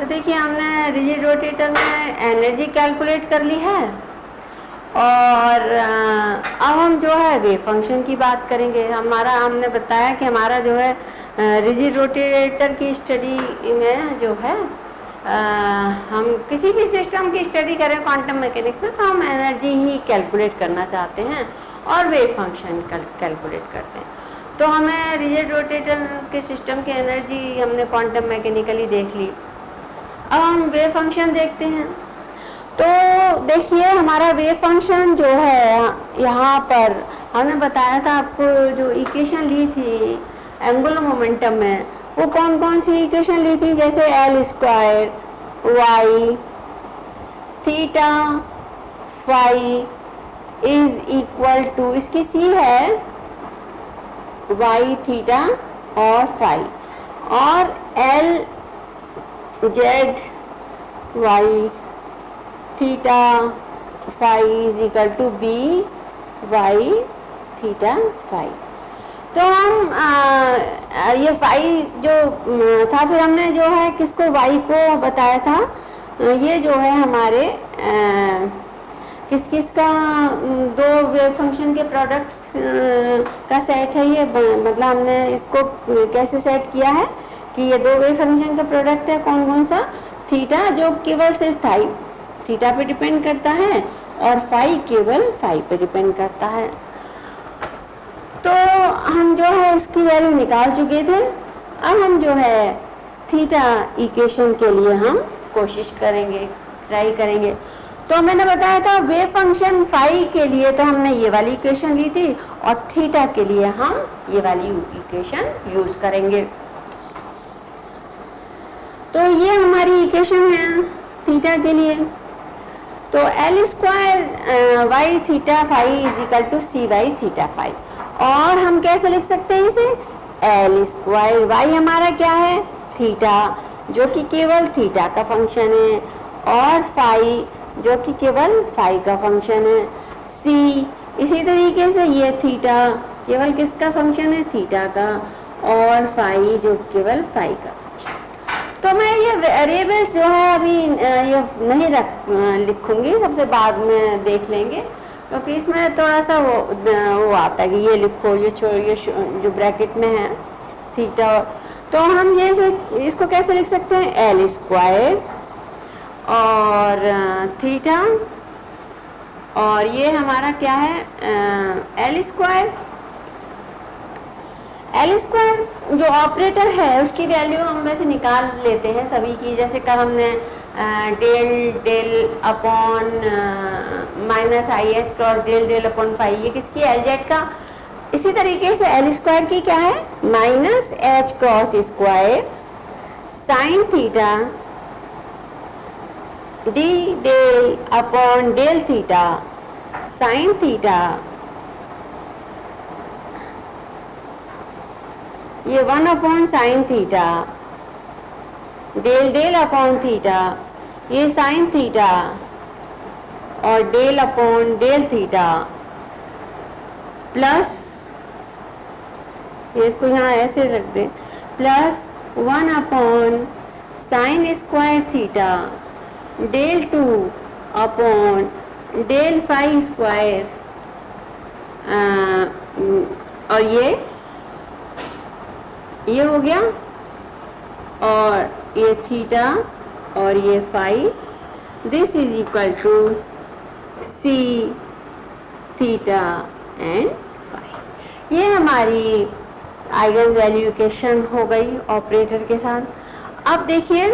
तो देखिए हमने रिजिड रोटेटर में एनर्जी कैलकुलेट कर ली है और अब हम जो है वेव फंक्शन की बात करेंगे। हमने बताया कि हमारा जो है रिजिड रोटेटर की स्टडी में जो है हम किसी भी सिस्टम की स्टडी करें क्वांटम मैकेनिक्स में तो हम एनर्जी ही कैलकुलेट करना चाहते हैं और वेव फंक्शन कैलकुलेट करते हैं। तो हमें रिजिड रोटेटर के सिस्टम की एनर्जी हमने क्वांटम मैकेनिकली देख ली। अब हम वेव फंक्शन देखते हैं। तो देखिए हमारा वेव फंक्शन जो है यहाँ पर हमने बताया था आपको, जो इक्वेशन ली थी एंगुलर मोमेंटम में, वो कौन कौन सी इक्वेशन ली थी, जैसे L square Y theta phi is equal to, इसकी सी है वाई थीटा और फाई, और L Z Y theta phi is equal to B Y theta phi. तो हम ये फाई जो था, फिर हमने जो है किसको वाई को बताया था, ये जो है हमारे किस किस का दो वेव फंक्शन के प्रोडक्ट्स का सेट है ये, मतलब हमने इसको कैसे सेट किया है कि ये दो वेव फंक्शन का प्रोडक्ट है, कौन कौन सा, थीटा जो केवल सिर्फ थीटा पे डिपेंड करता है और फाई केवल फाई पे डिपेंड करता है। तो हम जो है इसकी वैल्यू निकाल चुके थे। अब हम जो है थीटा इक्वेशन के लिए हम कोशिश करेंगे, ट्राई करेंगे। तो मैंने बताया था वेव फंक्शन फाई के लिए तो हमने ये वाली इक्वेशन ली थी और थीटा के लिए हम ये वाली इक्वेशन यूज करेंगे। तो ये हमारी इक्वेशन है थीटा के लिए। तो L square Y theta phi is equal to C Y theta phi, और हम कैसे लिख सकते हैं इसे, एल स्क्वायर वाई हमारा क्या है, थीटा जो कि केवल थीटा का फंक्शन है, और फाई जो कि केवल फाई का फंक्शन है, सी इसी तरीके से ये थीटा केवल किसका फंक्शन है, थीटा का, और फाई जो केवल फाई का। तो मैं ये वेरिएबल्स जो है अभी ये नहीं लिखूंगी, सबसे बाद में देख लेंगे, क्योंकि इसमें थोड़ा सा वो आता है कि ये लिखो, ये जो ब्रैकेट में है थीटा। तो हम जैसे इसको कैसे लिख सकते हैं, एल स्क्वायर और थीटा, और ये हमारा क्या है एल स्क्वायर जो ऑपरेटर है उसकी वैल्यू हम वैसे निकाल लेते हैं सभी की, जैसे कल हमने del upon minus I H cross del upon phi, ये किसकी, एल जेड का। इसी तरीके से एल स्क्वायर की क्या है, minus H cross square sine theta D del upon del theta sine theta, ये 1 upon sine theta del upon theta, ये साइन थीटा और del upon del theta, plus ये इसको यहाँ ऐसे रख दें, plus 1 upon sine square theta del 2 upon del phi square, और ये हो गया, और ये थीटा और ये phi, this is equal to C theta and phi. ये हमारी आइगन वैल्यू इक्वेशन हो गई ऑपरेटर के साथ। अब देखिए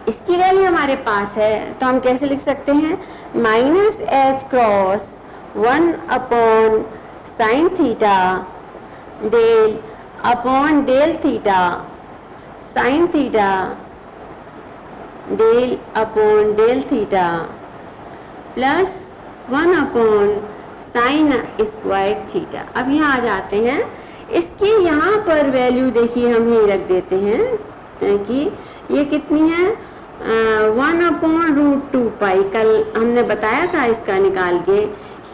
इसकी वैल्यू हमारे पास है, तो हम कैसे लिख सकते हैं, minus H cross 1 upon sine theta del upon del theta sine theta del upon del theta plus 1 upon sine square theta. अब यहाँ आ जाते हैं, इसकी यहाँ पर वैल्यू देखिए हम यही रख देते हैं कि ये कितनी है, 1 अपॉन रूट 2 पाई, कल हमने बताया था इसका निकाल के,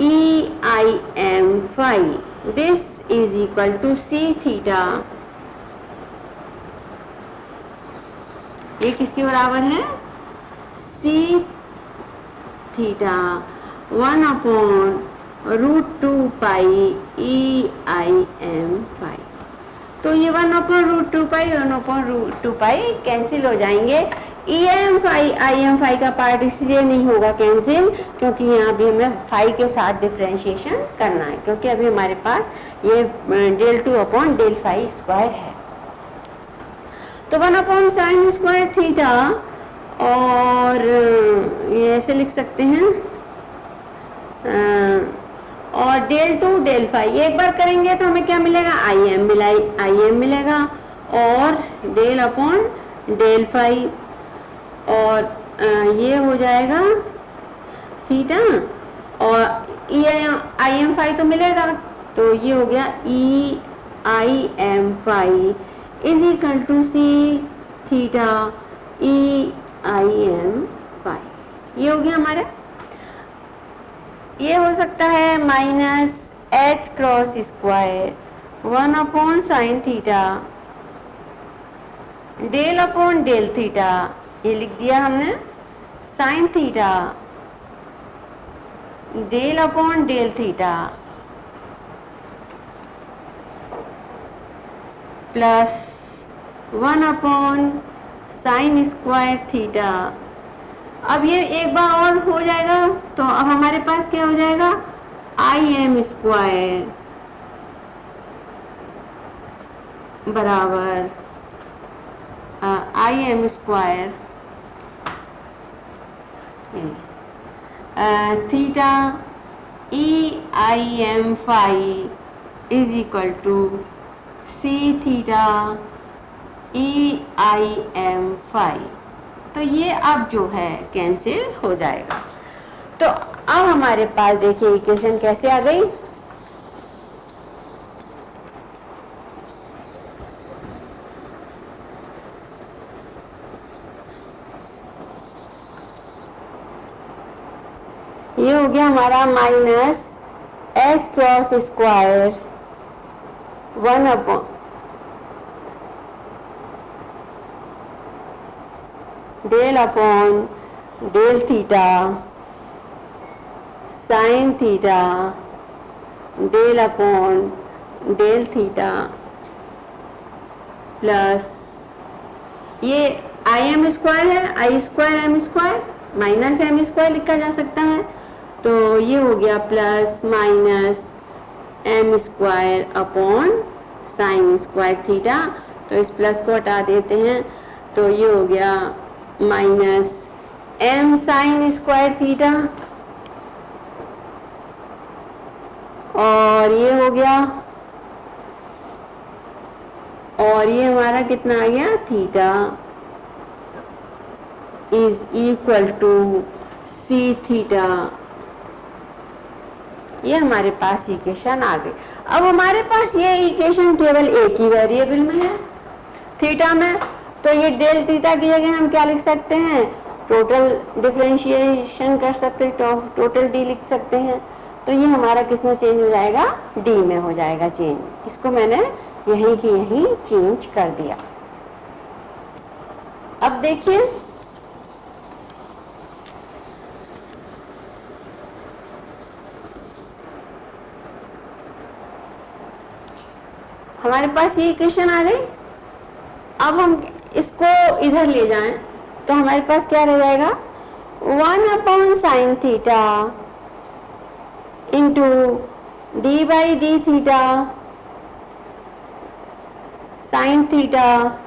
EIM phi, this is equal to C theta ये किसके बराबर है? C theta 1/√2 pi EIM phi. तो ये 1/√2 पाई 1/√2 पाई कैंसिल हो जाएंगे। EIM फाई का पार्ट इसलिए नहीं होगा कैंसिल क्योंकि यहाँ भी हमें फाई के साथ डिफरेंशिएशन करना है, क्योंकि अभी हमारे पास ये del2/del फाई है। तो 1/sin² थीटा, और ये ऐसे लिख सकते हैं, और del2 del फाई एक बार करेंगे तो हमें क्या मिलेगा? IM मिलेगा, और del फाई, और ये हो जाएगा थीटा, और IM फाई तो मिलेगा, तो ये हो गया EIM phi is equal to C theta EIM phi. ये हो गया हमारा। ये हो सकता है -H cross 1/sin theta del theta, ये लिख दिया हमने, sin theta del theta plus 1/sin² theta. अब ये एक बार और हो जाएगा, तो अब हमारे पास क्या हो जाएगा? IM² बराबर IM² theta EIM phi is equal to C theta EIM phi. तो ये अब जो है कैंसिल हो जाएगा। तो अब हमारे पास देखिए इक्वेशन कैसे आ गई। ये हो गया हमारा -H क्रॉस² 1/ del theta sin theta del theta plus ये IM² है, I²M² -M² लिखा जा सकता है, तो ये हो गया प्लस -M² sin² थीटा। तो इस प्लस को हटा देते हैं, तो ये हो गया -M sin² थीटा, और ये हो गया, और ये हमारा कितना आ गया? Theta is equal to C theta. ये हमारे पास इक्वेशन आ गई। अब हमारे पास ये इक्वेशन केवल एक ही वेरिएबल में है, थीटा में, तो ये डेल थीटा की जगह हम क्या लिख सकते हैं? टोटल डिफरेंशिएशन कर सकते हैं, टोटल डी लिख सकते हैं। तो ये हमारा किस में चेंज हो जाएगा? डी में हो जाएगा चेंज। इसको मैंने यहीं की यहीं चेंज कर दिया। अब देखिए हमारे पास ये इक्वेशन आ गई। अब हम इसको इधर ले जाएं तो हमारे पास क्या रह जाएगा? 1/sin theta into d/d theta sin theta.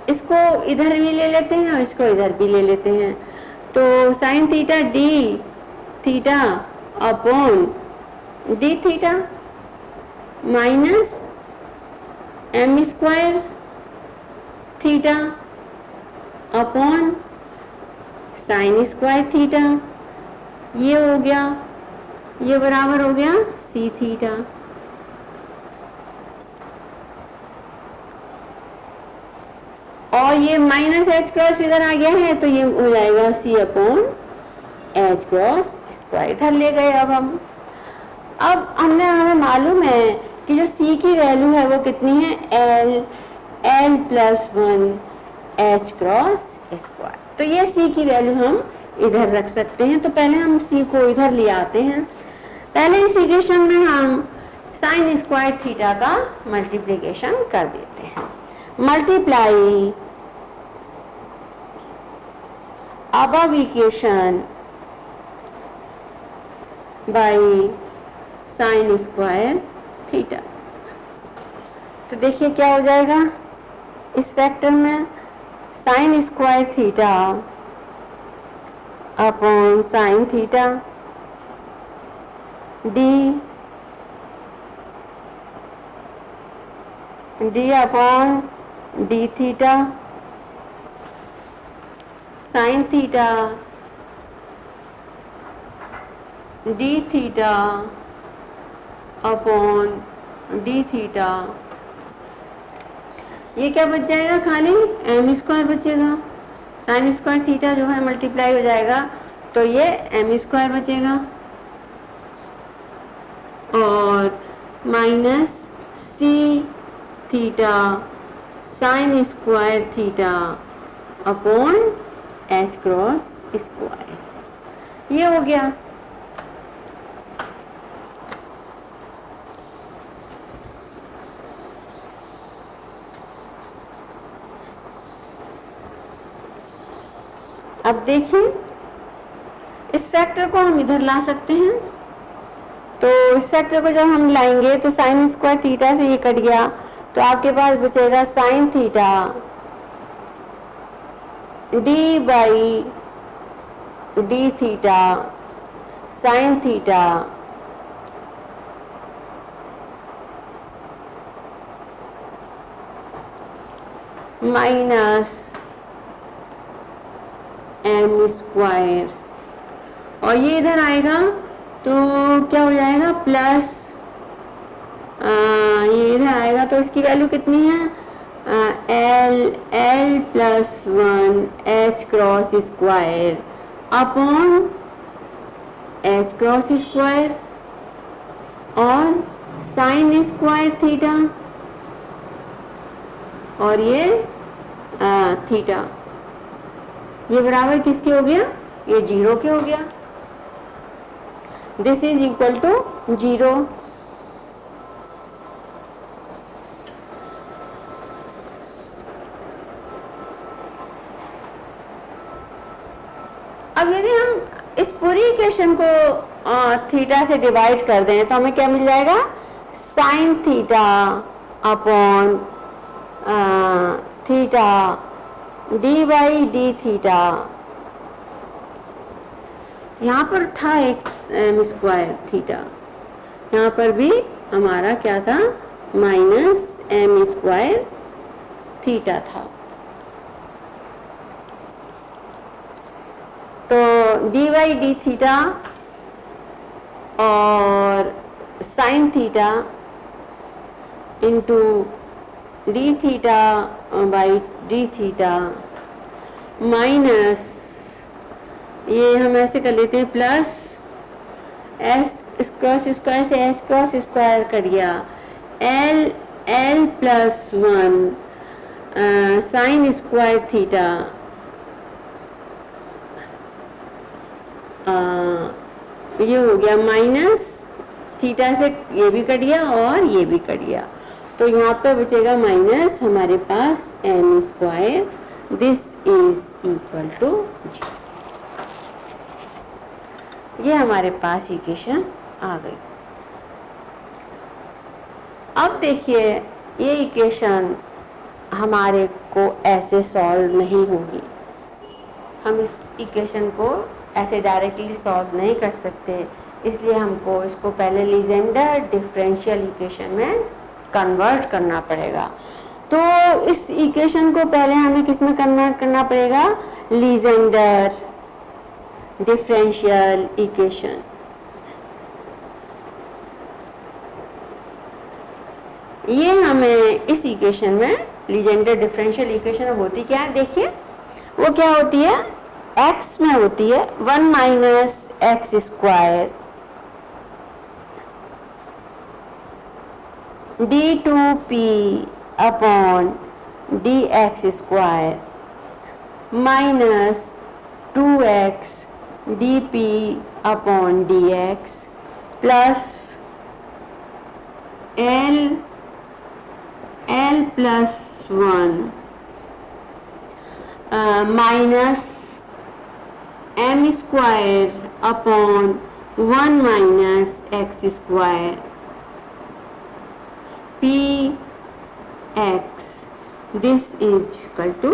इसको इधर भी ले लेते हैं और इसको इधर भी ले लेते हैं, तो sin theta d theta upon d theta minus M² theta upon sin² theta. ये हो गया, ये बराबर हो गया c थीटा। और ये -H इधर आ गया है, तो ये हो जाएगा C/H² इधर ले गए। अब हमें मालूम है कि जो C की वैल्यू है वो कितनी है? L L plus 1 H cross square. तो ये C की वैल्यू हम इधर रख सकते हैं। तो पहले हम C को इधर ले आते हैं। पहले इस इक्वेशन में हम साइन स्क्वायर थीटा का मल्टीप्लिकेशन कर देते हैं। Multiply above equation by sin square theta. तो देखिए क्या हो जाएगा इस फैक्टर में, sign square theta upon sine theta D upon D theta sine theta D theta upon D theta. ये क्या बच जाएगा, खाली एम स्क्वायर बचेगा। साइन स्क्वायर थीटा जो है मल्टीप्लाई हो जाएगा तो ये एम स्क्वायर बचेगा और minus C theta sine square theta upon H cross square. ये हो गया। अब देखिए इस फैक्टर को हम इधर ला सकते हैं। तो इस फैक्टर को जब हम लाएंगे तो साइन स्क्वायर थीटा से ये कट गया तो आपके पास बचेगा sine theta D by D theta sine theta minus M square और ये इधर आएगा तो क्या हो जाएगा प्लस ये इधर आएगा तो इसकी वैल्यू कितनी है L plus 1 H cross square upon H cross square और साइन स्क्वायर थीटा और ये थीटा, ये बराबर किसके हो गया, ये 0 के हो गया। This is equal to 0। अब यदि हम इस पूरी इक्वेशन को थीटा से डिवाइड कर दें तो हमें क्या मिल जाएगा, sign theta upon theta D by D theta. यहाँ पर था एक एम स्क्वायर थीटा, यहाँ पर भी हमारा क्या था माइनस एम स्क्वायर थीटा था। तो डी बाई डी थीटा और sine theta into D theta by D theta minus ये हम ऐसे कर लेते हैं प्लस एस क्रॉस स्क्वायर से एस क्रॉस स्क्वायर कर गया L plus 1 sine square theta ये हो गया माइनस थीटा से ये भी कट गया और ये भी कट गया तो यहाँ पे बचेगा माइनस हमारे पास M square. This is equal to 0। ये हमारे पास इक्वेशन आ गई। अब देखिए ये इक्वेशन हमारे को ऐसे सॉल्व नहीं होगी, हम इस इक्वेशन को ऐसे डायरेक्टली सॉल्व नहीं कर सकते, इसलिए हमको इसको पहले लीजेंडर डिफरेंशियल इक्वेशन में कन्वर्ट करना पड़ेगा। तो इस इक्वेशन को पहले हमें किस में कन्वर्ट करना पड़ेगा, लीजेंडर डिफरेंशियल इक्वेशन। ये हमें इस इक्वेशन में लीजेंडर डिफरेंशियल इक्वेशन होती क्या है, देखिए वो क्या होती है, x में होती है 1 minus x square d2p upon D X square minus 2x D P upon D X plus L plus 1 minus M square upon 1 minus x square P X this is equal to,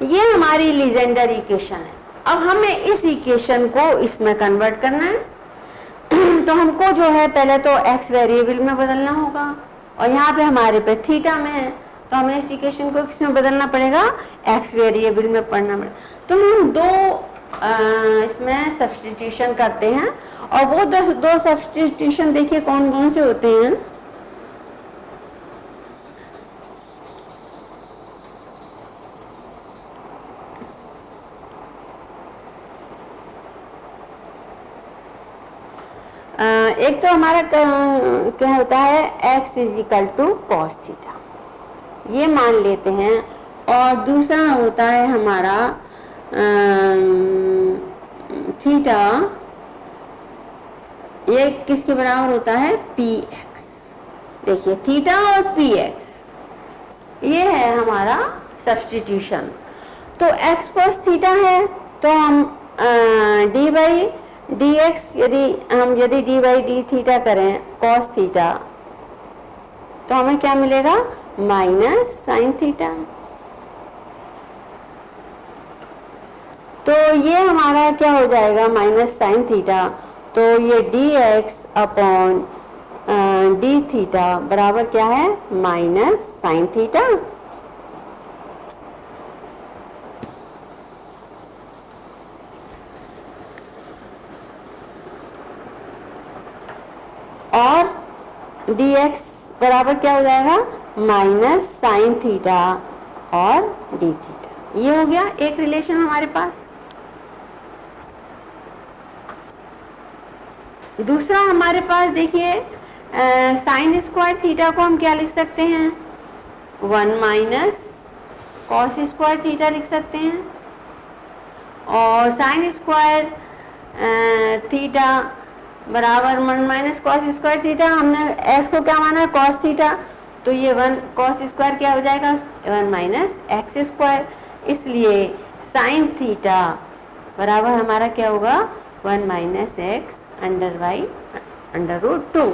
ये हमारी Legender equation है। अब हमें इस equation को इसमें convert करना है तो हमको जो है पहले तो x वेरिएबल में बदलना होगा और यहाँ पे हमारे पे थीटा में है, तो हमें इस इक्वेशन को किसमें बदलना पड़ेगा, x वेरिएबल में पढ़ना पड़ेगा। तो हम दो इसमें सब्स्टिट्यूशन करते हैं और वो दो सब्स्टिट्यूशन देखिए कौन कौन से होते हैं। एक तो हमारा क्या होता है x is equal to cos theta, ये मान लेते हैं, और दूसरा होता है हमारा थीटा, ये किसके बराबर होता है px। देखिए थीटा और px ये है हमारा सब्स्टिट्यूशन। तो x cos थीटा है तो हम d बाई डी एक्स यदि डी बाई डी थीटा करें कॉस थीटा तो हमें क्या मिलेगा, माइनस साइन थीटा। तो ये हमारा क्या हो जाएगा, माइनस साइन थीटा। तो ये D x upon D theta बराबर क्या है, माइनस साइन थीटा। और dx बराबर क्या हो जाएगा, माइनस साइन थीटा और डी थीटा। ये हो गया एक रिलेशन हमारे पास। दूसरा हमारे पास देखिए साइन स्क्वायर थीटा को हम क्या लिख सकते हैं, 1 माइनस कॉस स्क्वायर थीटा लिख सकते हैं। और साइन स्क्वायर थीटा बराबर 1 माइनस कॉस स्क्वायर थीटा, हमने एस को क्या माना है, कॉस थीटा, तो ये 1 कॉस स्क्वायर क्या हो जाएगा, 1 माइनस एक्स स्क्वायर। इसलिए साइन थीटा बराबर हमारा क्या होगा, 1 माइनस एक्स अंडर रूट 2।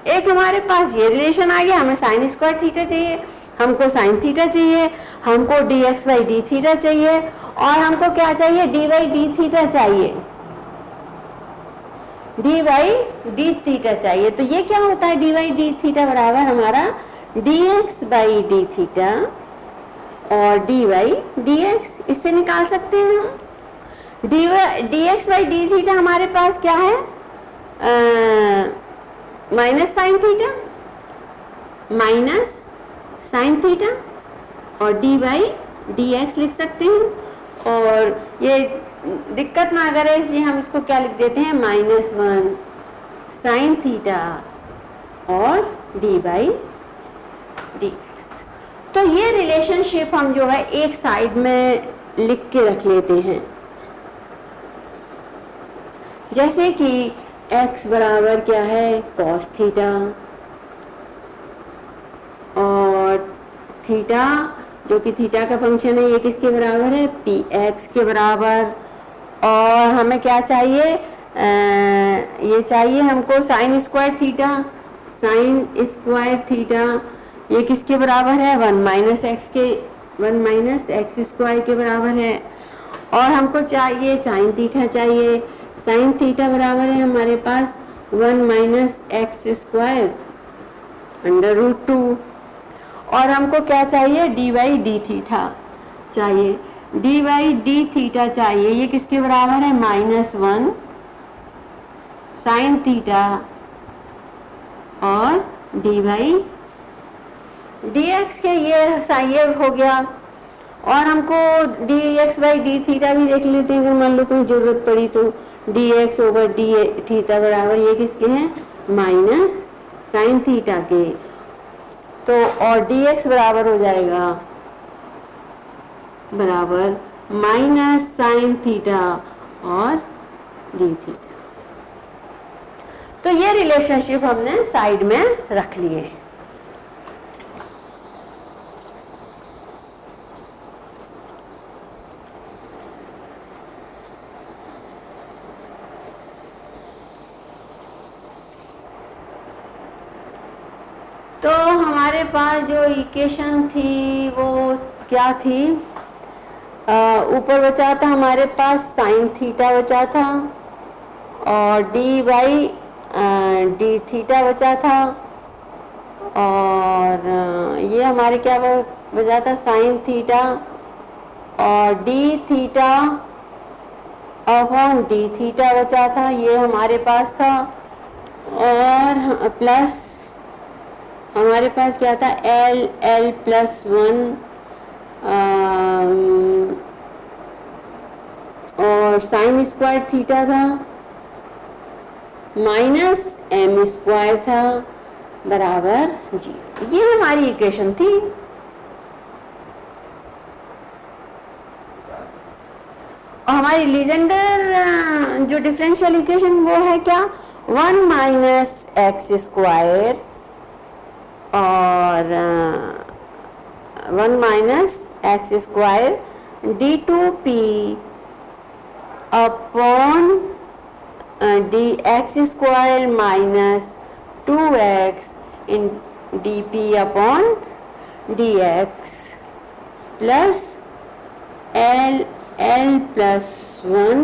एक हमारे पास ये रिलेशन आ गया, हमें साइन स्क्वायर थीटा चाहिए, हमको साइन थीटा चाहिए, हमको D X by D theta चाहिए, और हमको क्या चाहिए, डी बाई डी थीटा चाहिए, डी बाई डी थीटा चाहिए। तो ये क्या होता है, डी बाई डी थीटा बराबर हमारा D X by D theta और डी बाई डी एक्स, इससे निकाल सकते हैं हम। D X by D theta हमारे पास क्या है, minus sign theta, minus sign theta, और डी बाई डी एक्स लिख सकते हैं। और ये दिक्कत ना करे इसलिए हम इसको क्या लिख देते हैं, -1 साइन थीटा और डी बाई डी एक्स। तो ये रिलेशनशिप हम जो है एक साइड में लिख के रख लेते हैं, जैसे कि x बराबर क्या है, कॉस थीटा, और थीटा जो कि थीटा का फंक्शन है, ये किसके बराबर है, पी एक्स के बराबर। और हमें क्या चाहिए, ये चाहिए हमको sign square theta, sine square theta ये किसके बराबर है, 1 माइनस एक्स स्क्वायर के बराबर है। और हमको चाहिए साइन थीटा चाहिए, साइन थीटा बराबर है हमारे पास 1 minus x square under root 2। और हमको क्या चाहिए, डी बाई डी थीटा चाहिए, डी बाई डी थीटा चाहिए, ये किसके बराबर है, -1 साइन थीटा और डी बाई डी एक्स के, ये हो गया। और हमको D X by D theta भी देख लेते हैं, अगर मान लो कोई जरूरत पड़ी तो। D x over D theta बराबर ये किसके हैं, माइनस साइन थीटा के। तो और dx बराबर हो जाएगा बराबर माइनस साइन थीटा और डी थीटा। तो ये रिलेशनशिप हमने साइड में रख लिए। तो हमारे पास जो इक्वेशन थी वो क्या थी, ऊपर बचा था हमारे पास साइन थीटा बचा था और डी बाई डी थीटा बचा था, और ये हमारे क्या बचा था साइन थीटा और D theta upon D theta बचा था, ये हमारे पास था। और प्लस हमारे पास क्या था एल एल प्लस 1 और साइन स्क्वायर थीटा था माइनस एम स्क्वायर था बराबर जी। ये हमारी इक्वेशन थी। और हमारी लीजेंडर जो डिफरेंशियल इक्वेशन वो है क्या, 1 माइनस एक्स स्क्वायर और 1 minus x square D two P upon D X square minus 2x in D P upon D X plus L L plus 1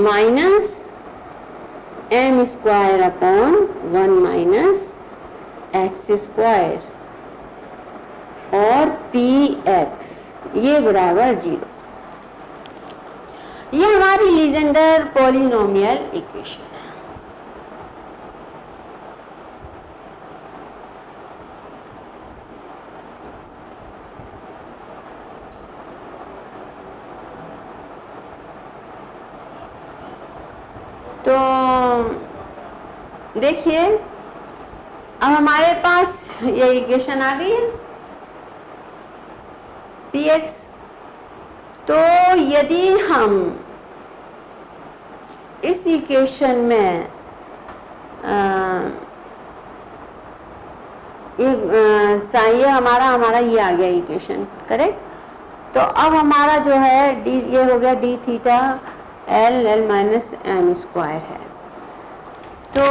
minus M square upon 1 minus x square और P X ये बराबर 0। ये हमारी Legender polynomial equation है। तो देखिए अब हमारे पास ये इक्वेशन आ गई है px। तो यदि हम इस इक्वेशन में ये हमारा ये आ गया इक्वेशन करेक्ट। तो अब हमारा जो है डी ये हो गया D theta L L minus M square है। तो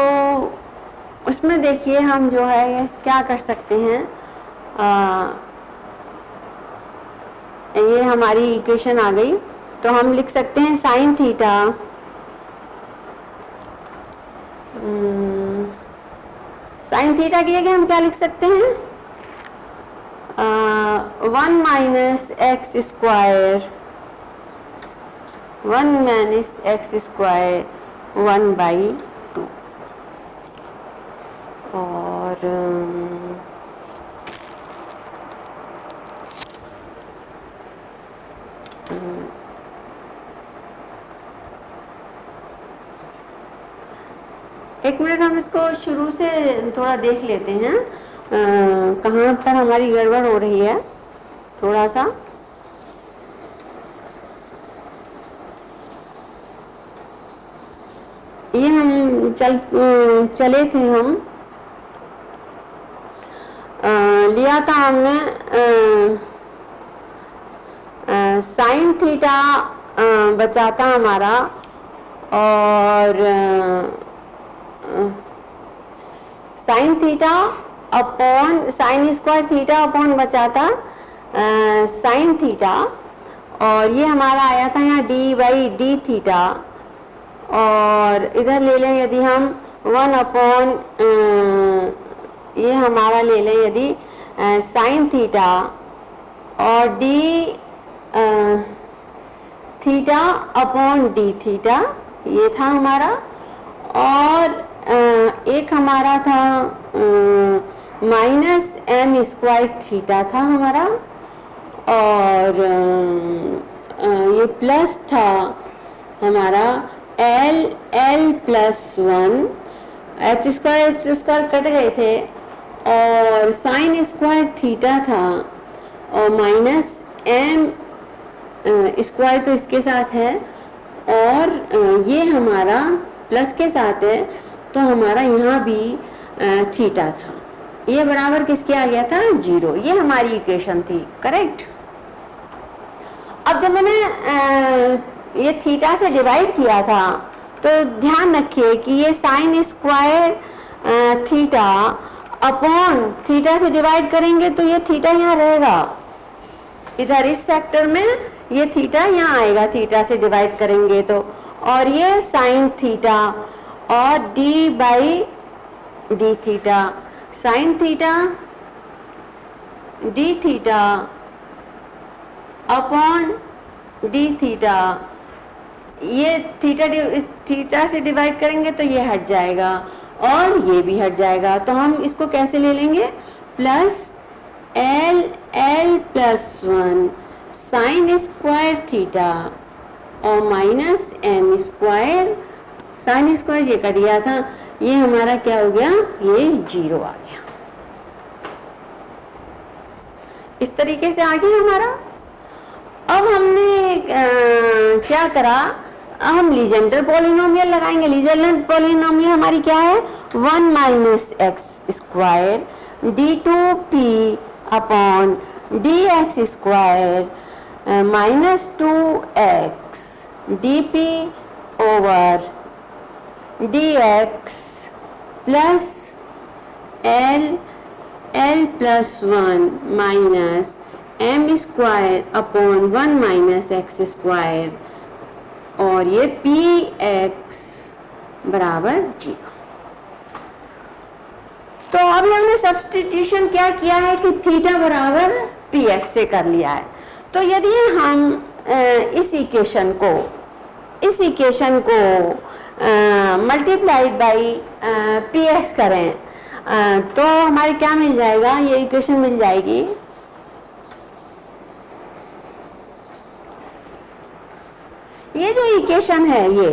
उसमें देखिए हम जो है क्या कर सकते हैं, ये हमारी इक्वेशन आ गई। तो हम लिख सकते हैं साइन थीटा साइन थीटा की जगह हम क्या लिख सकते हैं 1 minus x square 1 minus x square 1/2 और एक मिनट हम इसको शुरू से थोड़ा देख लेते हैं कहाँ पर हमारी गड़बड़ हो रही है थोड़ा सा। ये हम चले थे हम लिया था हमने साइन थीटा बचा था हमारा और sign theta upon sine square theta upon बचा था साइन थीटा और ये हमारा आया था यहाँ डी बाई डी थीटा और इधर ले लें यदि हम 1 अपॉन ये हमारा ले लें यदि साइन थीटा और D theta upon D theta ये था हमारा। और एक हमारा था माइनस एम स्क्वायर थीटा था हमारा और ये प्लस था हमारा L L plus 1 H square cut गए थे और साइन स्क्वायर थीटा था और माइनस एम स्क्वायर तो इसके साथ है और ये हमारा प्लस के साथ है, तो हमारा यहाँ भी थीटा था, ये बराबर किसके आ गया था 0। ये हमारी इक्वेशन थी, करेक्ट। अब जब मैंने ये थीटा से डिवाइड किया था तो ध्यान रखिए कि ये sign square theta upon theta से डिवाइड करेंगे तो ये थीटा यहाँ रहेगा, इधर इस फैक्टर में ये थीटा यहाँ आएगा, थीटा से डिवाइड करेंगे तो, और ये साइन थीटा और D by D theta, sine theta D theta upon D theta, ये थीटा से डिवाइड करेंगे तो ये हट जाएगा और ये भी हट जाएगा, तो हम इसको कैसे ले लेंगे plus L plus 1 sine square theta और minus M square, sine square ये कट गया था, ये हमारा क्या हो गया, ये 0 आ गया। इस तरीके से आ गया हमारा। अब हमने क्या करा, हम लीजेंडर पॉलिनोमियल लगाएंगे। लीजेंडर पॉलिनोमियल हमारी क्या है 1 minus x square d2p upon dx square minus 2x dp over dx plus l plus 1 minus M square upon 1 minus x square और ये पी एक्स बराबर 0। तो अभी हमने सब्स्टिट्यूशन क्या किया है कि थीटा बराबर पी एक्स से कर लिया है। तो यदि हम इस इक्वेशन को मल्टीप्लाइड बाई पी एक्स करें तो हमारे क्या मिल जाएगा, ये इक्वेशन मिल जाएगी ये जो इक्वेशन है ये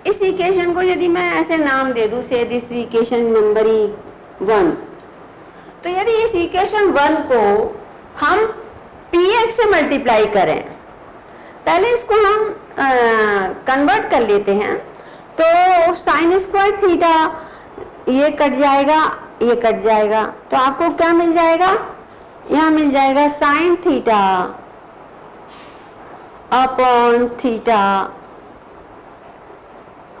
इस इक्वेशन को यदि मैं ऐसे नाम दे दूं से दिस इक्वेशन नंबर 1, तो यदि इस इक्वेशन 1 को हम px से मल्टीप्लाई करें, पहले इसको हम कन्वर्ट कर लेते हैं, तो साइन स्क्वायर थीटा ये कट जाएगा, ये कट जाएगा, तो आपको क्या मिल जाएगा, यहाँ मिल जाएगा साइन थीटा अपॉन थीटा।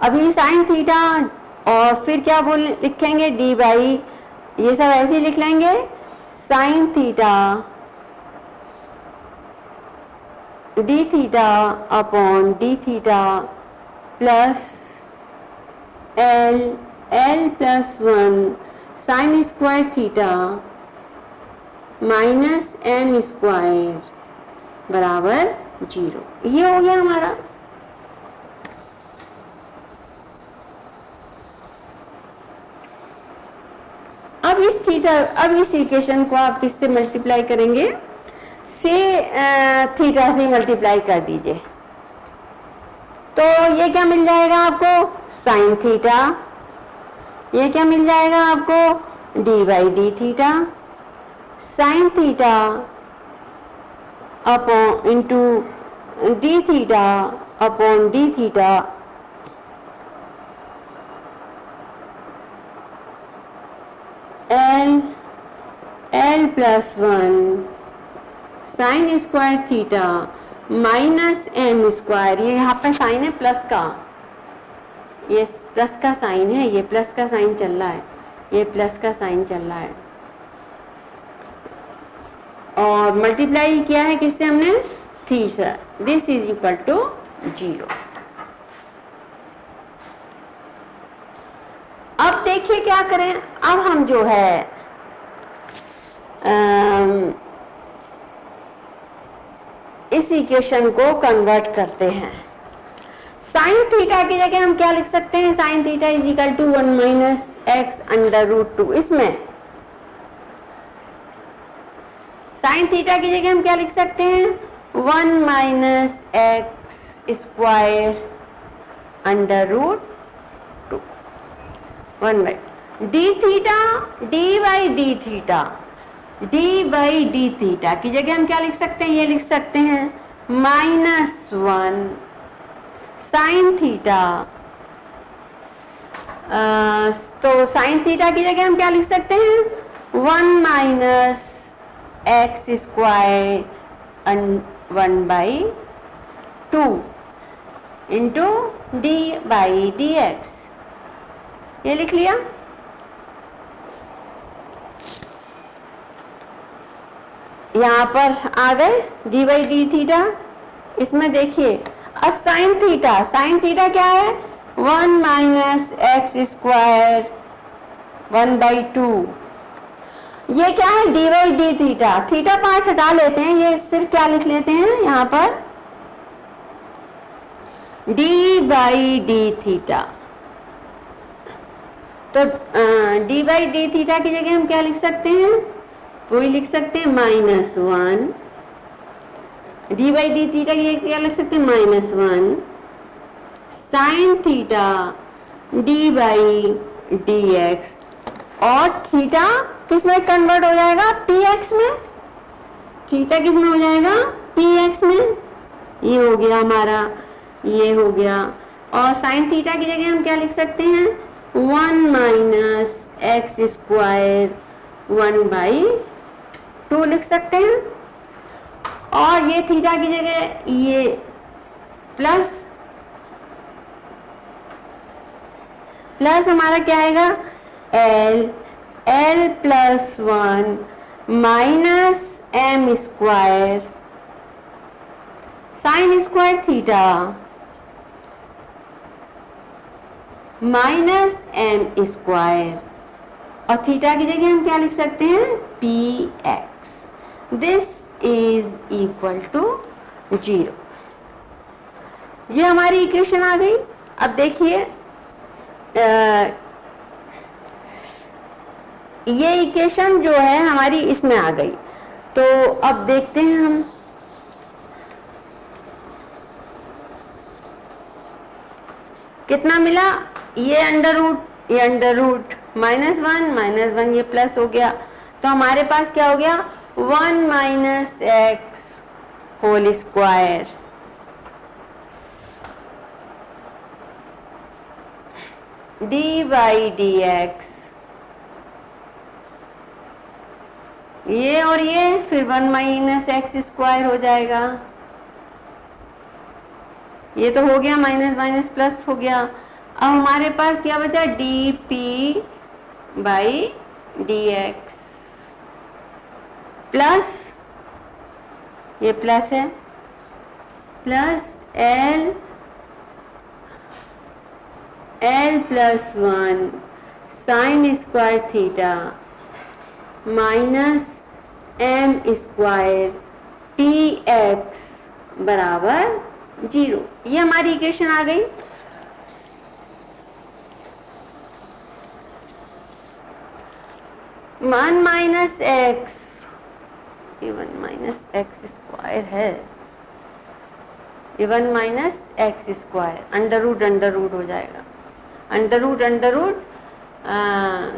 अभी साइन थीटा और फिर क्या लिखेंगे डी बाई, ये सब ऐसे ही लिख लेंगे sine theta D theta upon D theta plus L plus 1 sine square theta minus M square बराबर 0। ये हो गया हमारा। अब इस इक्वेशन को आप किससे मल्टीप्लाई करेंगे, से थीटा से मल्टीप्लाई कर दीजिए, तो ये क्या मिल जाएगा आपको साइन थीटा, ये क्या मिल जाएगा आपको D by D theta sine theta upon into D theta upon D theta L plus 1 sine square theta minus M square, ये यहाँ पे साइन है प्लस का, ये प्लस का साइन है, ये प्लस का साइन चल रहा है, ये प्लस का साइन चल रहा है, और मल्टीप्लाई किया है किससे हमने theta, this is equal to 0। अब देखिए क्या करें, अब हम जो है इस इक्वेशन को कन्वर्ट करते हैं। साइन थीटा की जगह हम क्या लिख सकते हैं, sine theta is equal to 1 minus X under root 2। इसमें साइन थीटा की जगह हम क्या लिख सकते हैं 1 minus x square under root 2 1 by D theta D by D theta D by D theta की जगह हम क्या लिख सकते हैं, ये लिख सकते हैं -1 साइन थीटा। तो साइन थीटा की जगह हम क्या लिख सकते हैं 1 minus x square 1/2 into D by D X, ये लिख लिया। यहाँ पर आ गए डी बाई डी थीटा। इसमें देखिए अब साइन थीटा क्या है 1 माइनस एक्स स्क्वायर 1/2। ये क्या है D by D theta, theta part हटा लेते हैं, ये सिर्फ क्या लिख लेते हैं यहाँ पर डी बाई डी थीटा। तो डी बाई डी थीटा की जगह हम क्या लिख सकते हैं, वही लिख सकते हैं -1 डी बाई डी थीटा की क्या लिख सकते हैं -1 sine theta D by D x, और थीटा किस में कन्वर्ट हो जाएगा पी एक्स में, थीटा किस में हो जाएगा पी एक्स में, ये हो गया हमारा, ये हो गया। और साइन थीटा की जगह हम क्या लिख सकते हैं 1 माइनस एक्स स्क्वायर 1/2 लिख सकते हैं। और ये थीटा की जगह ये प्लस हमारा क्या आएगा L plus 1 minus M square sine square theta minus M square, और थीटा की जगह हम क्या लिख सकते हैं P X, this is equal to 0। ये हमारी इक्वेशन आ गई। अब देखिए ये इक्वेशन जो है हमारी इसमें आ गई। तो अब देखते हैं हम कितना मिला, ये अंडर रूट -1 ये प्लस हो गया, तो हमारे पास क्या हो गया 1 minus X whole square D by D X, ये और ये फिर 1 माइनस एक्स स्क्वायर हो जाएगा, ये तो हो गया माइनस माइनस प्लस हो गया। अब हमारे पास क्या बचा D P by D X plus, ये प्लस है, plus L plus 1 sine square theta minus M square P X बराबर 0। ये हमारी इक्वेशन आ गई। वन माइनस एक्स, ये 1 माइनस एक्स स्क्वायर है, ये 1 minus x square under root हो जाएगा, अंडर रूट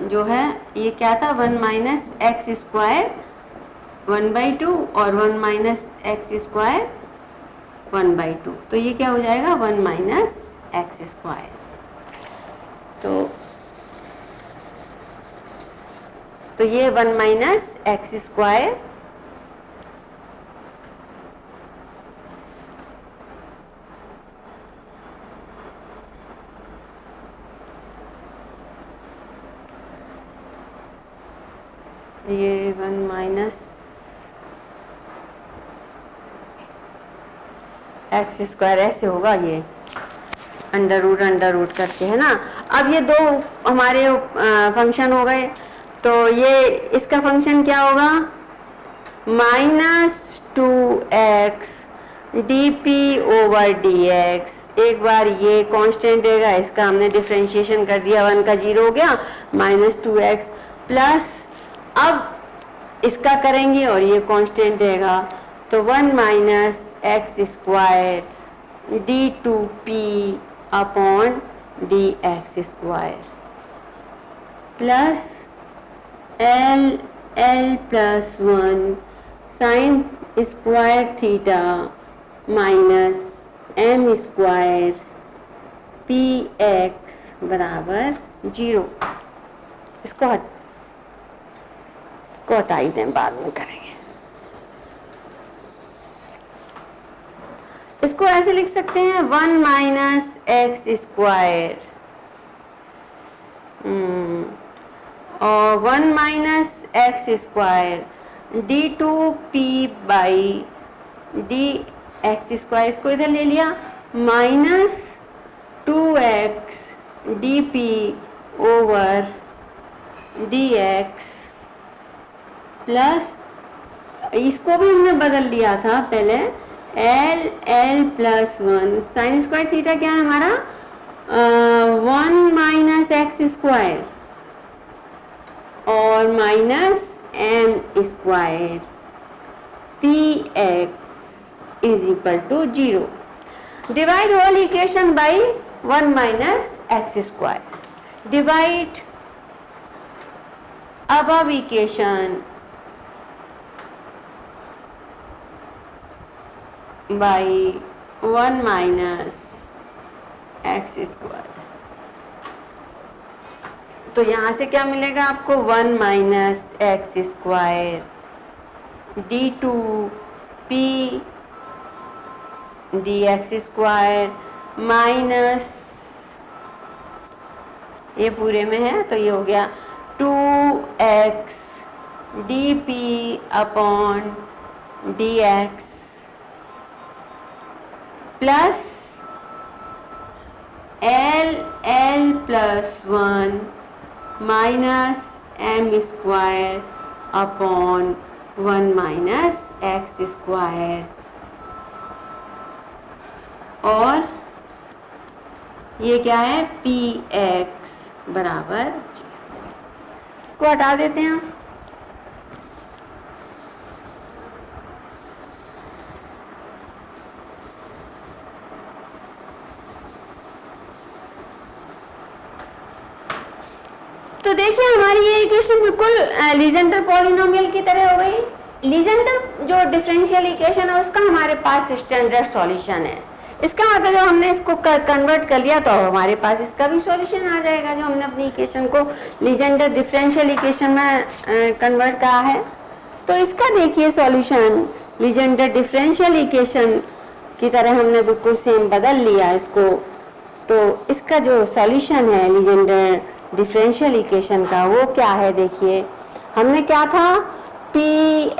जो है ये क्या था 1 माइनस एक्स स्क्वायर 1/2 और 1 माइनस एक्स स्क्वायर 1/2, तो ये क्या हो जाएगा 1 माइनस एक्स स्क्वायर। तो ये 1 माइनस एक्स स्क्वायर ये 1 माइनस एक्स स्क्वायर ऐसे होगा, ये अंडर रूट करके है ना। अब ये दो हमारे फंक्शन हो गए, तो ये इसका फंक्शन क्या होगा -2x dp/dx, एक बार ये कांस्टेंट रहेगा, इसका हमने डिफरेंशिएशन कर दिया, 1 का 0 हो गया, -2x प्लस अब इसका करेंगे और ये कांस्टेंट रहेगा, तो 1 minus x square D two P upon D X square plus L plus 1 sine square theta minus M square P X बराबर 0। इसको हटा ही दें, बाद में करेंगे। इसको ऐसे लिख सकते हैं 1 माइनस एक्स स्क्वायर और 1 minus x square D two P by D X square, इसको इधर ले लिया, minus 2x D P over D X plus, इसको भी हमने बदल लिया था पहले, L plus 1 sine square theta क्या है हमारा 1 माइनस एक्स स्क्वायर और minus M square P X is equal to 0। Divide whole equation by 1 minus x square, divide above equation by 1 minus x square. तो यहां से क्या मिलेगा आपको 1 minus x square D two P D X square minus, ये पूरे में है तो ये हो गया 2x D P upon D X plus L plus 1 minus M square upon 1 minus x square और ये क्या है पी एक्स बराबर 0। इसको हटा देते हैं। तो देखिए हमारी ये इक्वेशन बिल्कुल लीजेंडर पॉलिनोमियल की तरह हो गई। लीजेंडर जो डिफरेंशियल इक्वेशन है उसका हमारे पास स्टैंडर्ड सॉल्यूशन है। इसका मतलब जब हमने इसको कन्वर्ट कर लिया तो हमारे पास इसका भी सॉल्यूशन आ जाएगा, जो हमने अपनी इक्वेशन को लीजेंडर डिफरेंशियल इक्वेशन में कन्वर्ट करा है। तो इसका देखिए सॉल्यूशन लीजेंडर डिफरेंशियल इक्वेशन की तरह हमने बिल्कुल सेम बदल लिया इसको। तो इसका जो सॉल्यूशन है लीजेंडर डिफरेंशियल इक्वेशन का वो क्या है, देखिए हमने क्या था पी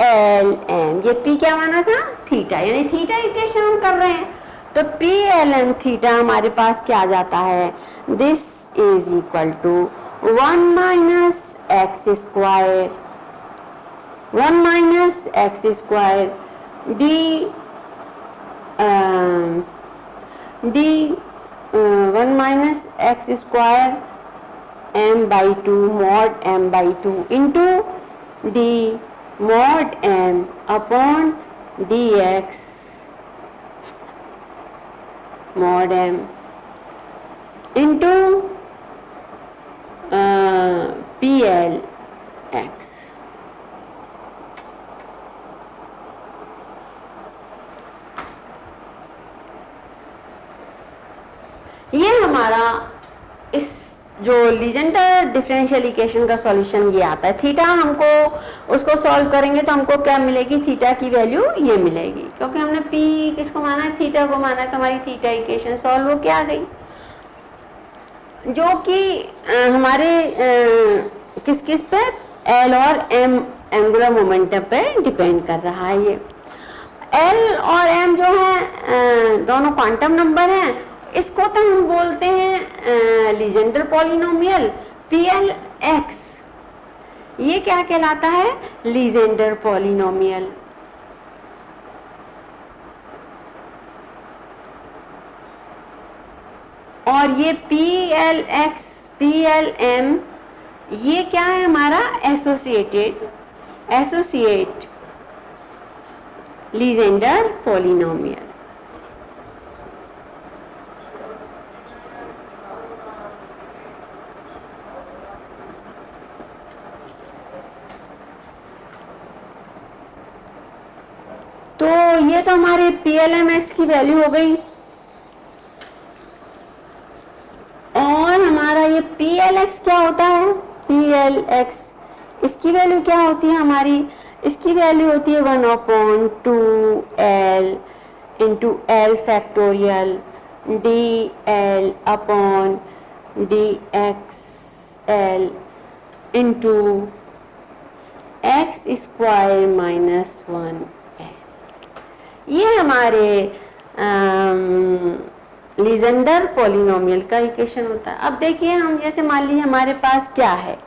एल एम, ये पी क्या माना था थीटा, यानी थीटा इक्वेशन हम कर रहे हैं। तो पी एल एम थीटा हमारे पास क्या आ जाता है, this is equal to 1 minus x square 1 minus x square D 1 minus x square m by 2 mod m by 2 into d mod m upon dx mod m into pl x। ये हमारा इस जो लीजेंडर डिफरेंशियल इक्वेशन का solution ये आता है। Theta हमको उसको सॉल्व करेंगे तो हमको क्या मिलेगी, थीटा की वैल्यू ये मिलेगी, क्योंकि हमने पी किसको माना है, थीटा को माना है। तो हमारी थीटा इक्वेशन सॉल्व हो के आ गई, जो कि हमारे किस किस पे एल और एम एंगुलर मोमेंटम पे डिपेंड कर रहा है। ये एल और एम जो है दोनों क्वांटम नंबर हैं। इसको तो हम बोलते हैं Legendre polynomial P L X. ये क्या कहलाता है, लीजेंडर पॉलिनोमियल। और ये P L X P L M ये क्या है हमारा एसोसिएट लीजेंडर पॉलिनोमियल। तो ये तो हमारे PLMX की वैल्यू हो गई, और हमारा ये PLX क्या होता है, PLX इसकी वैल्यू क्या होती है हमारी, इसकी वैल्यू होती है 1/2L into L factorial DL upon DXL into x square minus 1L। ये हमारे लीजेंडर पॉलिनोमियल का इक्वेशन होता है। अब देखिए हम जैसे मान लीजिए हमारे पास क्या है,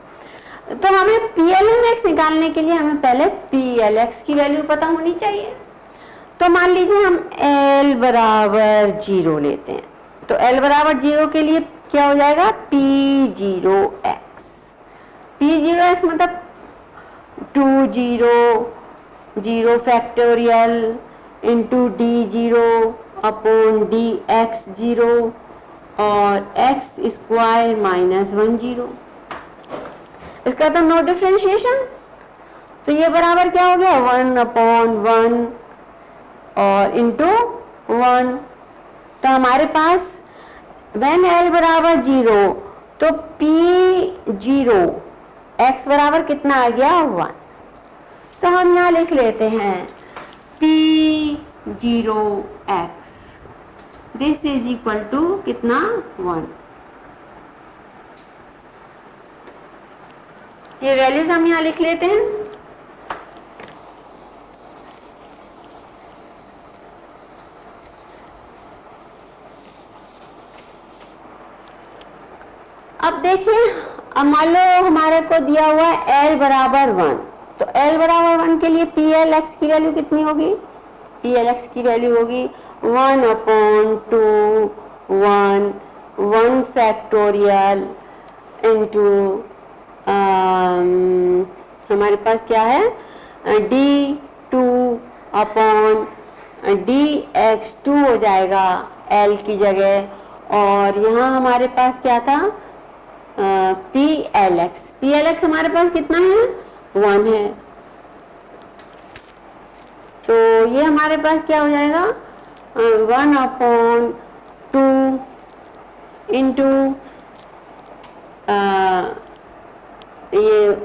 तो हमें PLMX निकालने के लिए हमें पहले PLX की वैल्यू पता होनी चाहिए। तो मान लीजिए हम L बराबर 0 लेते हैं, तो L बराबर 0 के लिए क्या हो जाएगा, P0x। P0x मतलब 2 factorial into D0 upon DX0 और x स्क्वायर माइनस 10। इसका तो नो डिफरेंशिएशन, तो ये बराबर क्या हो गया 1/1 और इंटू 1। तो हमारे पास when L बराबर 0 तो P0 x बराबर कितना आ गया 1। तो हम यहाँ लिख लेते हैं P0x this is equal to कितना 1। ये वैल्यूज हम यहाँ लिख लेते हैं। अब देखिए, अब मान लो हमारे को दिया हुआ है L बराबर 1, तो L बराबर 1 के लिए PLX की वैल्यू कितनी होगी, PLX की वैल्यू होगी 1/1 फैक्टोरियल इंटू हमारे पास क्या है D2 अपॉन DX2 हो जाएगा L की जगह, और यहाँ हमारे पास क्या था PLX हमारे पास कितना है 1 है। तो ये हमारे पास क्या हो जाएगा 1/2 इंटू ये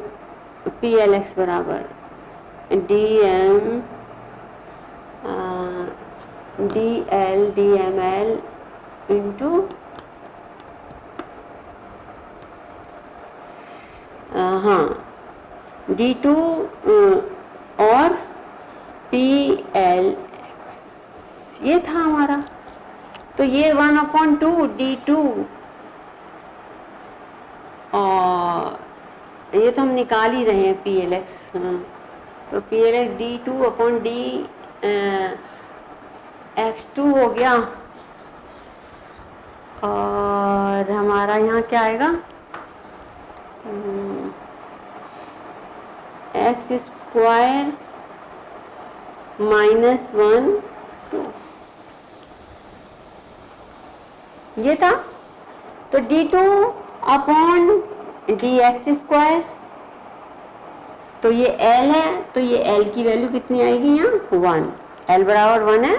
PLX बराबर DML इंटू हाँ D2 और PLX ये था हमारा। तो ये 1/2 D2 और ये तो हम निकाल ही रहे हैं PLX, तो PLX D2 अपॉन DX2 हो गया, और हमारा यहाँ क्या आएगा x स्क्वायर माइनस 1 2 ये था। तो D2 अपॉन DX स्क्वायर, तो ये L है, तो ये L की वैल्यू कितनी आएगी यहाँ 1, L बराबर 1 है,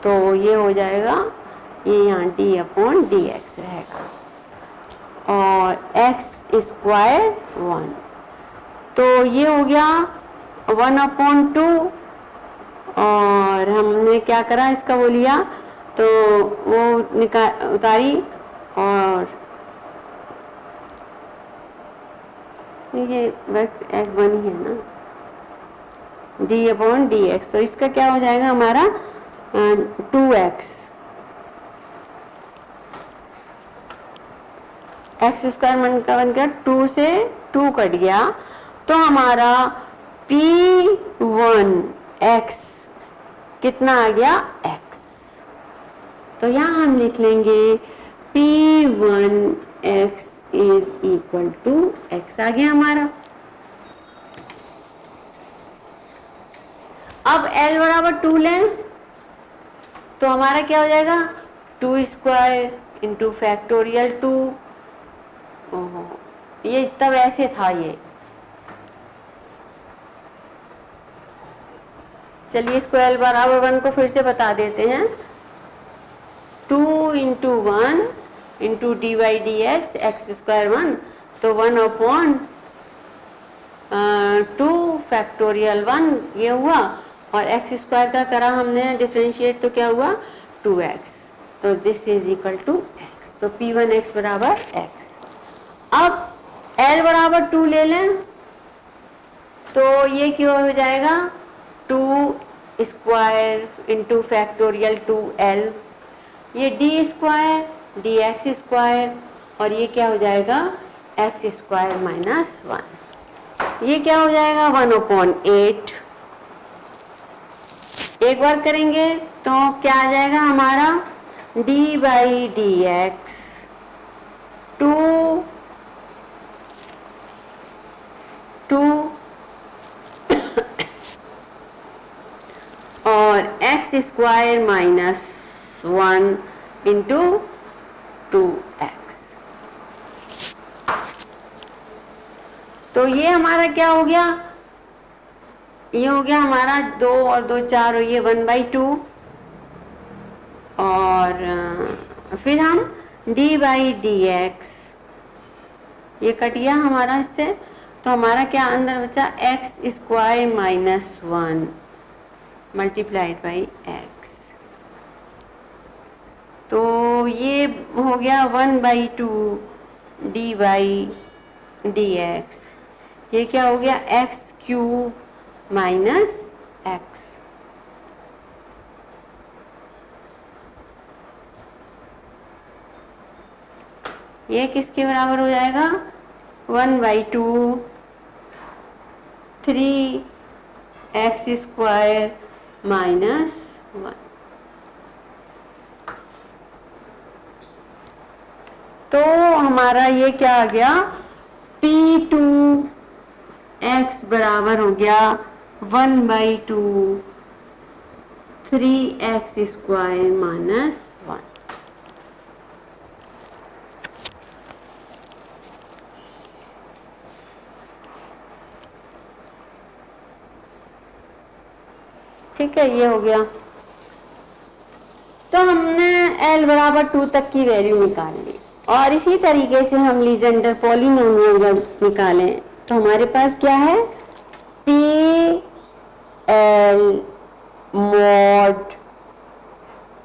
तो ये हो जाएगा ये यहाँ D अपॉन DX रहेगा, और x स्क्वायर 1, तो ये हो गया 1/2, और हमने क्या करा इसका वो लिया, तो वो उतारी, और ये x 1 ही है ना D अपॉन DX, तो इसका क्या हो जाएगा हमारा 2x x स्क्वायर बनकर 2 से 2 कट गया, तो हमारा P1x कितना आ गया x। तो यहाँ हम लिख लेंगे P1x is equal to x आ गया हमारा। अब L बराबर 2 लें तो हमारा क्या हो जाएगा, 2 स्क्वायर इंटू फैक्टोरियल 2। ओहो, ये तब ऐसे था ये। चलिए इसको L बराबर 1 को फिर से बता देते हैं। 2 into 1 into D Y D X, X square 1, तो 1 अपॉन 2 फैक्टोरियल 1 ये हुआ, और एक्स स्क्वायर का करा हमने डिफरेंशिएट तो क्या हुआ 2x, तो this is equal to x, तो p1x बराबर x। अब L बराबर 2 ले लें तो ये क्यों हो जाएगा 2 स्क्वायर इंटू फैक्टोरियल 2L, ये D square D X square, और ये क्या हो जाएगा एक्स स्क्वायर माइनस 1, ये क्या हो जाएगा 1/8। एक बार करेंगे तो क्या आ जाएगा हमारा डी बाई डी एक्स 2 और x square minus 1 into 2x। तो ये हमारा क्या हो गया, ये हो गया हमारा 2 और 2 4, और ये 1/2, और फिर हम d बाई डी एक्स, ये कट गया हमारा इससे, तो हमारा क्या अंदर बचा x square minus 1 multiplied by x, तो ये हो गया 1/2 डी बाई डी एक्स, ये क्या हो गया एक्स क्यूब माइनस एक्स। ये किसके बराबर हो जाएगा 1/2 3x स्क्वायर माइनस 1। तो हमारा ये क्या आ गया p2x बराबर हो गया 1/2 3x स्क्वायर माइनस 1। ठीक है, ये हो गया। तो हमने L बराबर 2 तक की वैल्यू निकाल ली, और इसी तरीके से हम लीजेंडर पॉलिनोमियल जब निकालें तो हमारे पास क्या है p L mod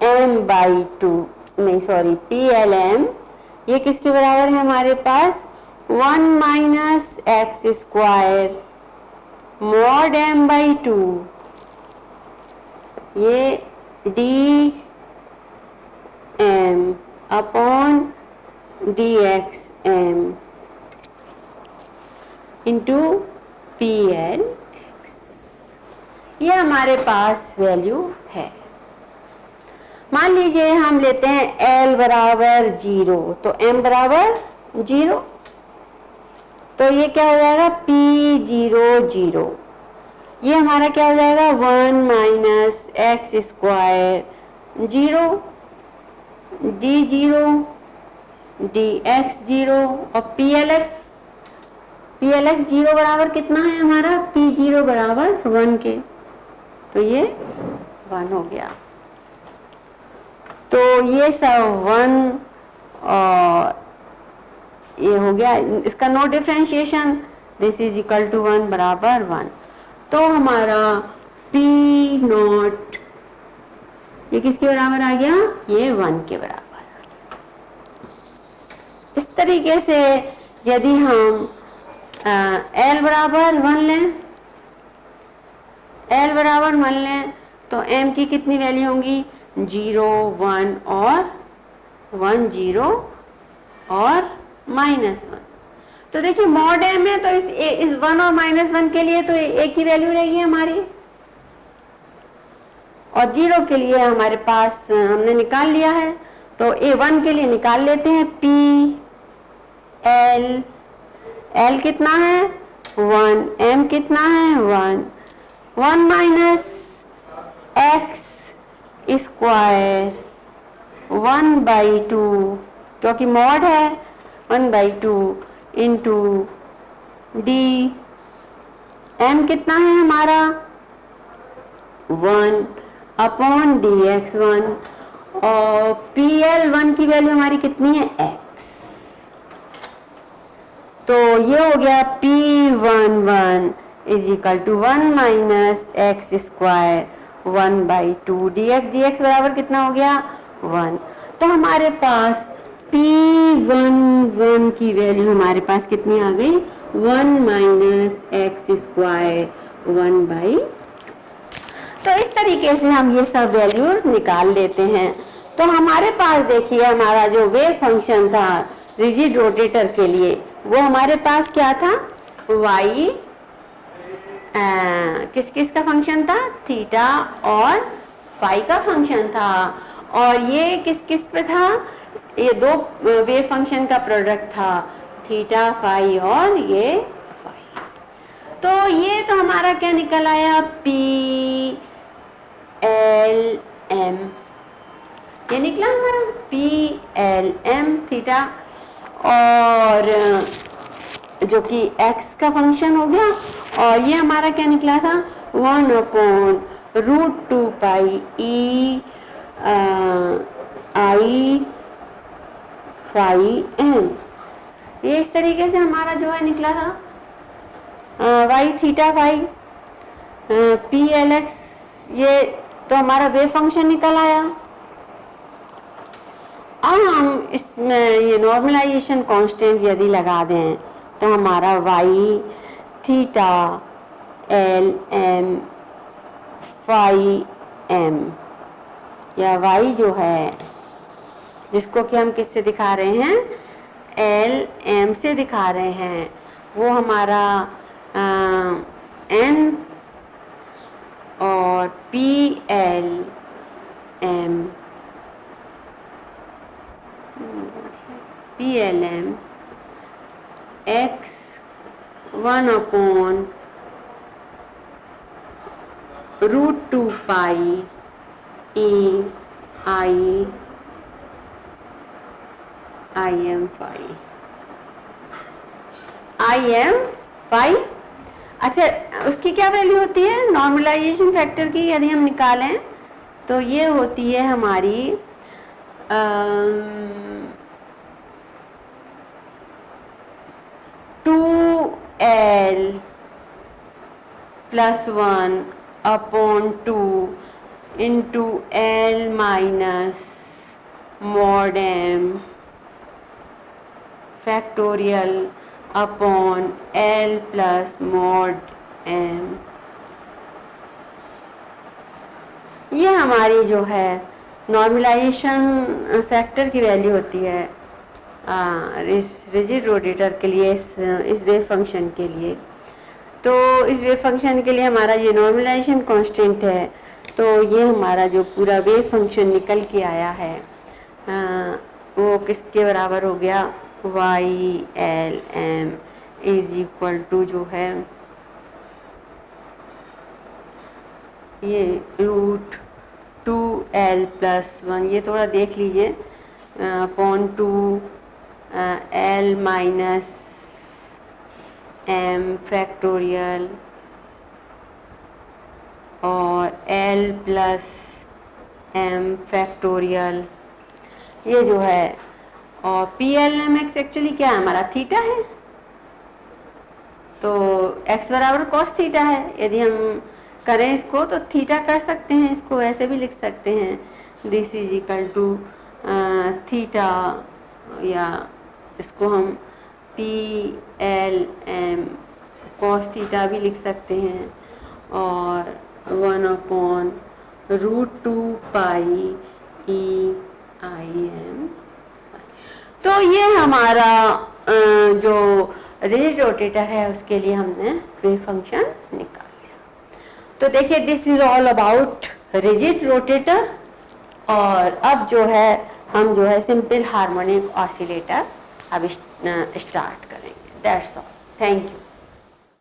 m/2, नहीं सॉरी p L m, ये किसके बराबर है हमारे पास 1 minus x square mod m/2, ये D M upon D X M into P L, ये हमारे पास वैल्यू है। मान लीजिए हम लेते हैं L बराबर 0 तो M बराबर 0, तो ये क्या हो जाएगा P0 0, ये हमारा क्या हो जाएगा 1 minus x square 0 d0 dx0, और plx 0 बराबर कितना है हमारा p0 बराबर 1 के, तो ये 1 हो गया। तो ये सब 1 और ये हो गया, इसका no differentiation, this is equal to 1 बराबर 1। तो हमारा p0 ये किसके बराबर आ गया, ये 1 के बराबर। इस तरीके से यदि हम L बराबर 1 लें, L बराबर 1 लें तो M की कितनी वैल्यू होंगी 0 1 और 1 0 और -1। तो देखिए मॉड M है तो इस 1 और -1 के लिए तो एक ही वैल्यू रहेगी हमारी, और 0 के लिए हमारे पास हमने निकाल लिया है, तो A1 के लिए निकाल लेते हैं P L, कितना है 1, M कितना है 1, 1 माइनस एक्स स्क्वायर 1/2, क्योंकि मॉड है 1/2 इंटू डी, एम कितना है हमारा 1/dx1, और PL1 की वैल्यू हमारी कितनी है x, तो ये हो गया P11 is equal to 1 minus x square 1/2 dx बराबर कितना हो गया 1। तो हमारे पास P11 की वैल्यू हमारे पास कितनी आ गई 1 माइनस एक्स स्क्वायर 1/। तो इस तरीके से हम ये सब वैल्यूज निकाल लेते हैं। तो हमारे पास देखिए हमारा जो वेव फंक्शन था रिजिड रोटेटर के लिए, वो हमारे पास क्या था y किस किस का फंक्शन था, थीटा और फाई का फंक्शन था, और ये किस किस पे था, ये दो वेव फंक्शन का प्रोडक्ट था, थीटा फाई और ये फाई। तो ये तो हमारा क्या निकल आया P L M, ये निकला हमारा PLM थीटा, और जो कि x का फंक्शन हो गया, और ये हमारा क्या निकला था 1/√2 pi E I phi M। ये इस तरीके से हमारा जो है निकला था y थीटा फाई PLX, ये तो हमारा वेव फंक्शन निकल आया। अब हम इसमें ये नॉर्मलाइजेशन कांस्टेंट यदि लगा दें तो हमारा y theta L M phi M, या y जो है जिसको कि हम किससे दिखा रहे हैं L M से दिखा रहे हैं, वो हमारा N और PL M PLM x 1/√2 pi E I M phi phi. अच्छा, उसकी क्या वैल्यू होती है नॉर्मलाइजेशन फैक्टर की, यदि हम निकालें तो ये होती है हमारी 2L + 1/2 into L minus mod M factorial upon L + mod M। ये हमारी जो है नॉर्मलाइजेशन फैक्टर की वैल्यू होती है इस रिजिड रोटेटर के लिए, इस वेव फंक्शन के लिए। तो इस वेव फंक्शन के लिए हमारा ये नॉर्मलाइजेशन कांस्टेंट है। तो ये हमारा जो पूरा वेव फंक्शन निकल के आया है वो किसके बराबर हो गया YLM इज इक्वल टू जो है ये √2L + 1, ये थोड़ा देख लीजिए, upon 2L minus M factorial और L + M फैक्टोरियल, ये जो है, और PLMX एक्चुअली क्या है हमारा थीटा है, तो x बराबर cos थीटा है। यदि हम करें इसको तो थीटा कर सकते हैं, इसको ऐसे भी लिख सकते हैं this is equal to theta, या इसको हम PLM cos थीटा भी लिख सकते हैं, और 1/√2 पाई EIM। तो ये हमारा जो रिजिड रोटेटर है उसके लिए हमने वेव फंक्शन निकाल लिया। तो देखिए this is all about rigid rotator, और अब जो है हम जो है सिंपल हार्मोनिक ऑसिलेटर अब स्टार्ट करेंगे। That's all, thank you.